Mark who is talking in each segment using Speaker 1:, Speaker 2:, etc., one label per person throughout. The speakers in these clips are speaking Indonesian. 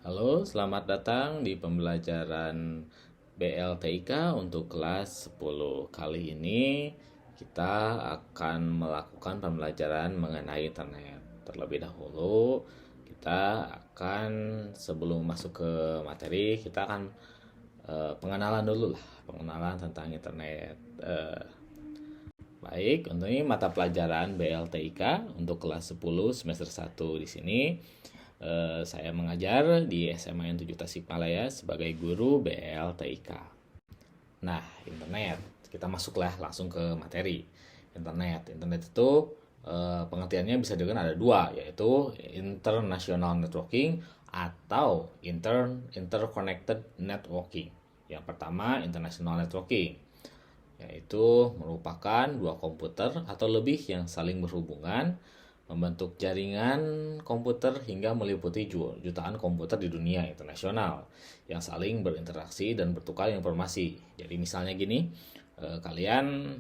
Speaker 1: Halo, selamat datang di pembelajaran BLTIK untuk kelas 10. Kali ini kita akan melakukan pembelajaran mengenai internet. Terlebih dahulu, kita akan sebelum masuk ke materi, kita akan pengenalan dulu lah, pengenalan tentang internet. Baik, untuk ini mata pelajaran BLTIK untuk kelas 10 semester 1 di sini. Saya mengajar di SMA N 7 Tasikmalaya sebagai guru BLTIK. Nah, internet. Kita masuklah langsung ke materi. Internet itu pengertiannya bisa digunakan ada dua, yaitu international networking atau interconnected networking. Yang pertama, international networking, yaitu merupakan dua komputer atau lebih yang saling berhubungan membentuk jaringan komputer hingga meliputi jutaan komputer di dunia internasional yang saling berinteraksi dan bertukar informasi. Jadi misalnya gini, kalian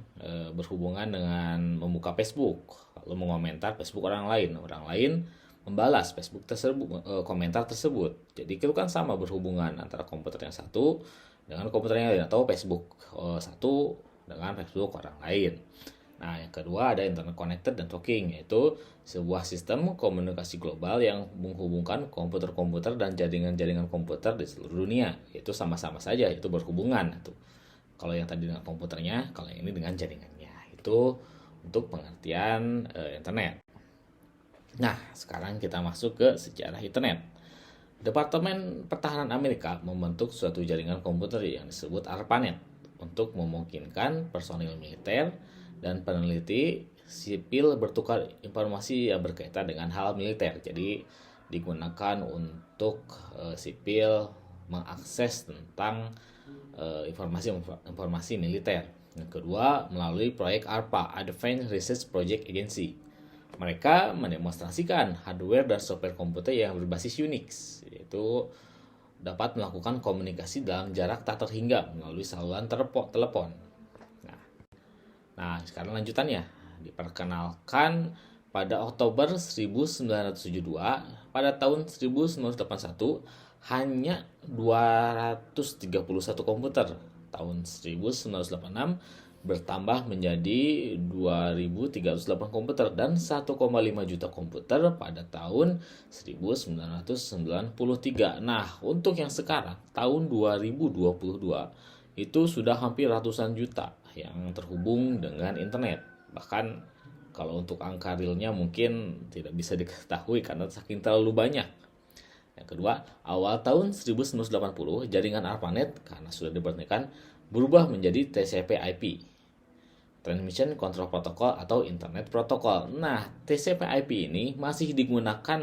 Speaker 1: berhubungan dengan membuka Facebook, lalu mengomentar Facebook orang lain membalas Facebook tersebut, komentar tersebut. Jadi itu kan sama berhubungan antara komputer yang satu dengan komputer yang lain, atau Facebook satu dengan Facebook orang lain. Nah, yang kedua ada internet connected networking, yaitu sebuah sistem komunikasi global yang menghubungkan komputer-komputer dan jaringan-jaringan komputer di seluruh dunia. Itu sama-sama saja, itu berhubungan. Kalau yang tadi dengan komputernya, kalau yang ini dengan jaringannya. Itu untuk pengertian internet. Nah, sekarang kita masuk ke sejarah internet. Departemen Pertahanan Amerika membentuk suatu jaringan komputer yang disebut ARPANET untuk memungkinkan personil militer dan peneliti sipil bertukar informasi yang berkaitan dengan hal militer. Jadi digunakan untuk sipil mengakses tentang informasi militer. Yang kedua, melalui proyek ARPA, Advanced Research Project Agency. Mereka mendemonstrasikan hardware dan software komputer yang berbasis Unix, yaitu dapat melakukan komunikasi dalam jarak tak terhingga melalui saluran telepon. Nah, sekarang lanjutannya. Diperkenalkan pada Oktober 1972, pada tahun 1981 hanya 231 komputer. Tahun 1986 bertambah menjadi 2.308 komputer dan 1,5 juta komputer pada tahun 1993. Nah, untuk yang sekarang, tahun 2022, itu sudah hampir ratusan juta yang terhubung dengan internet. Bahkan kalau untuk angka realnya mungkin tidak bisa diketahui karena saking terlalu banyak. Yang kedua, awal tahun 1980 jaringan ARPANET karena sudah diberhentikan berubah menjadi TCP/IP, Transmission Control Protocol atau Internet Protocol. Nah, TCP/IP ini masih digunakan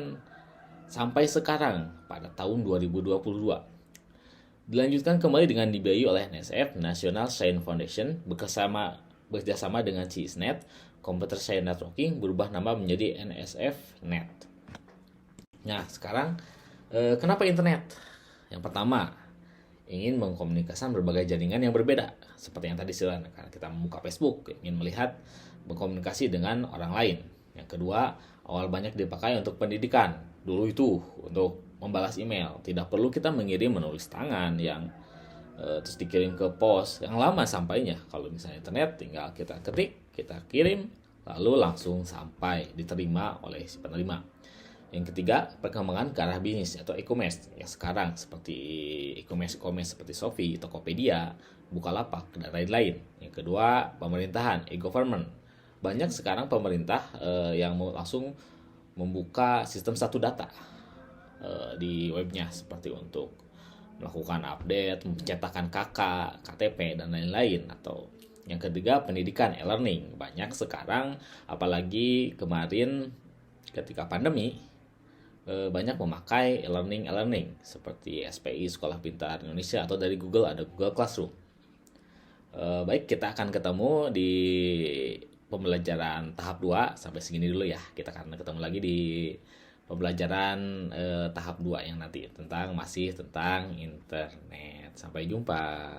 Speaker 1: sampai sekarang pada tahun 2022. Dilanjutkan kembali dengan dibiayai oleh NSF, National Science Foundation, bekerjasama dengan CISNET, Computer Science Networking, berubah nama menjadi NSF-NET. Nah, sekarang kenapa internet? Yang pertama, ingin mengkomunikasikan berbagai jaringan yang berbeda. Seperti yang tadi karena kita membuka Facebook, ingin melihat berkomunikasi dengan orang lain. Yang kedua, awal banyak dipakai untuk pendidikan. Dulu itu untuk membalas email, tidak perlu kita mengirim menulis tangan yang terus dikirim ke pos yang lama sampainya. Kalau misalnya internet, tinggal kita ketik, kita kirim, lalu langsung sampai diterima oleh si penerima. Yang ketiga, perkembangan ke arah bisnis atau e-commerce yang sekarang seperti e-commerce seperti Shopee, Tokopedia, Bukalapak, dan lain-lain. Yang kedua, pemerintahan, e-government. Banyak sekarang pemerintah yang langsung membuka sistem satu data di webnya, seperti untuk melakukan update, mencetakan KK, KTP, dan lain-lain. Atau yang ketiga, pendidikan, e-learning. Banyak sekarang, apalagi kemarin ketika pandemi, banyak memakai e-learning seperti SPI, Sekolah Pintar Indonesia, atau dari Google ada Google Classroom. Baik, kita akan ketemu di pembelajaran tahap 2. Sampai segini dulu ya. Kita akan ketemu lagi di pembelajaran tahap 2 yang nanti masih tentang internet. Sampai jumpa.